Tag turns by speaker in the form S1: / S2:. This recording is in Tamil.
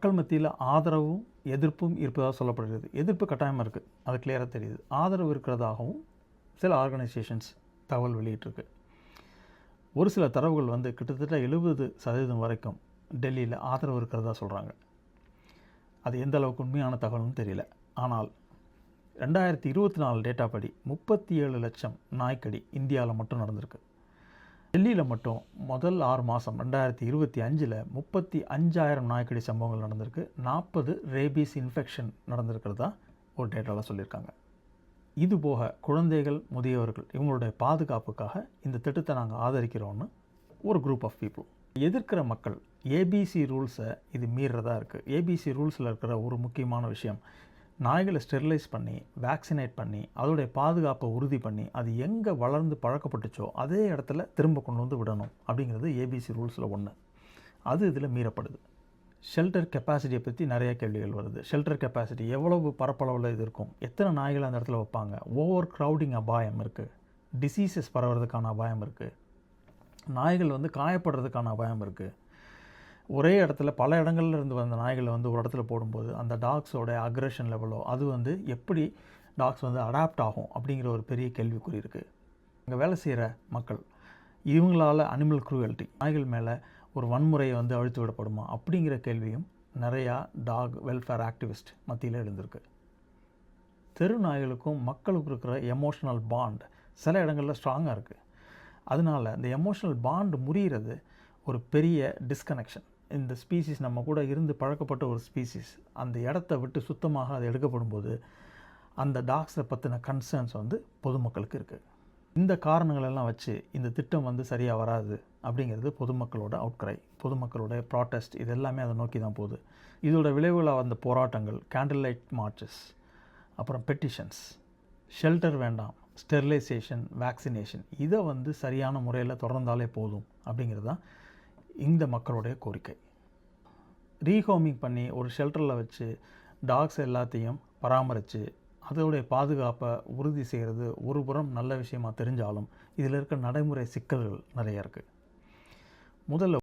S1: மக்கள் மத்தியில் ஆதரவும் எதிர்ப்பும் இருப்பதாக சொல்லப்படுகிறது. எதிர்ப்பு கட்டாயமாக இருக்குது, அது கிளியராக தெரியுது. ஆதரவு இருக்கிறதாகவும் சில ஆர்கனைசேஷன்ஸ் தகவல் வெளியிட்டிருக்கு. ஒரு சில தரவுகள் வந்து கிட்டத்தட்ட 70% வரைக்கும் டெல்லியில் ஆதரவு இருக்கிறதா சொல்கிறாங்க. அது எந்த அளவுக்கு உண்மையான தகவல்னு தெரியல. ஆனால் 2024 டேட்டா படி 37 லட்சம் நாய்க்கடி இந்தியாவில் மட்டும் நடந்திருக்கு. டெல்லியில் மட்டும் முதல் 6 மாதம் 2025 35,000 நாய்க்கடி சம்பவங்கள் நடந்திருக்கு. 40 ரேபீஸ் இன்ஃபெக்ஷன் நடந்திருக்கிறதா ஒரு டேட்டாவில் சொல்லியிருக்காங்க. இது போக குழந்தைகள், முதியவர்கள் இவங்களுடைய பாதுகாப்புக்காக இந்த திட்டத்தை நாங்கள் ஆதரிக்கிறோன்னு ஒரு குரூப் ஆஃப் பீப்புள். எதிர்க்கிற மக்கள் ஏபிசி ரூல்ஸை இது மீறதா இருக்குது. ஏபிசி ரூல்ஸில் இருக்கிற ஒரு முக்கியமான விஷயம், நாய்களை ஸ்டெரிலைஸ் பண்ணி வேக்சினேட் பண்ணி அதோடைய பாதுகாப்பை உறுதி பண்ணி அது எங்கே வளர்ந்து பழக்கப்பட்டுச்சோ அதே இடத்துல திரும்ப கொண்டு வந்து விடணும் அப்படிங்கிறது ஏபிசி ரூல்ஸில் ஒன்று. அது இதில் மீறப்படுது. ஷெல்டர் கெப்பாசிட்டியை பற்றி நிறைய கேள்விகள் வருது. ஷெல்டர் கெப்பாசிட்டி எவ்வளவு பரப்பளவில் இது இருக்கும், எத்தனை நாய்களை அந்த இடத்துல வைப்பாங்க, ஓவர் க்ரௌடிங் அபாயம் இருக்குது, டிசீசஸ் பரவுறதுக்கான அபாயம் இருக்குது, நாய்கள் வந்து காயப்படுறதுக்கான அபாயம் இருக்குது. ஒரே இடத்துல பல இடங்கள்ல இருந்து வந்த நாய்களை வந்து ஒரு இடத்துல போடும்போது அந்த டாக்ஸோட அக்ரெஷன் லெவலோ அது வந்து எப்படி டாக்ஸ் வந்து அடாப்ட் ஆகும் அப்படிங்கிற ஒரு பெரிய கேள்விக்குறி இருக்குது. அங்கே வேலை செய்கிற மக்கள் இவங்களால் அனிமல் க்ரூவல்ட்டி, நாய்கள் மேலே ஒரு வன்முறையை வந்து அழுத்து விடப்படுமா அப்படிங்கிற கேள்வியும் நிறையா டாக் வெல்ஃபேர் ஆக்டிவிஸ்ட் மத்தியில் எழுந்திருக்கு. தெரு நாய்களுக்கும் மக்களுக்கும் இருக்கிற எமோஷ்னல் பாண்ட் சில இடங்களில் ஸ்ட்ராங்காக இருக்குது. அதனால் இந்த எமோஷ்னல் பாண்ட் முறிகிறது ஒரு பெரிய டிஸ்கனெக்ஷன். இந்த ஸ்பீசிஸ் நம்ம கூட இருந்து பழக்கப்பட்ட ஒரு ஸ்பீசிஸ் அந்த இடத்த விட்டு சுத்தமாக அது எடுக்கப்படும் போது அந்த டாக்ஸை பற்றின கன்சர்ன்ஸ் வந்து பொதுமக்களுக்கு இருக்குது. இந்த காரணங்களெல்லாம் வச்சு இந்த திட்டம் வந்து சரியாக வராது அப்படிங்கிறது பொதுமக்களோட அவுட்க்ரை, பொதுமக்களோட ப்ராட்டஸ்ட், இது எல்லாமே அதை நோக்கி தான் போகுது. இதோட விளைவுகளாக வந்த போராட்டங்கள், கேண்டில் லைட் மார்ச்சஸ், அப்புறம் பெட்டிஷன்ஸ், ஷெல்டர் வேண்டாம், ஸ்டெரிலைசேஷன், வேக்சினேஷன், இதை வந்து சரியான முறையில் தொடர்ந்தாலே போதும் அப்படிங்கிறது தான் இந்த மக்களுடைய கோரிக்கை. ரீஹோமிங் பண்ணி ஒரு ஷெல்டரில் வச்சு டாக்ஸ் எல்லாத்தையும் பராமரித்து அதோடைய பாதுகாப்பை உறுதி செய்கிறது ஒரு புறம் நல்ல விஷயமாக தெரிஞ்சாலும் இதில் இருக்க நடைமுறை சிக்கல்கள் நிறைய இருக்குது. முதல்ல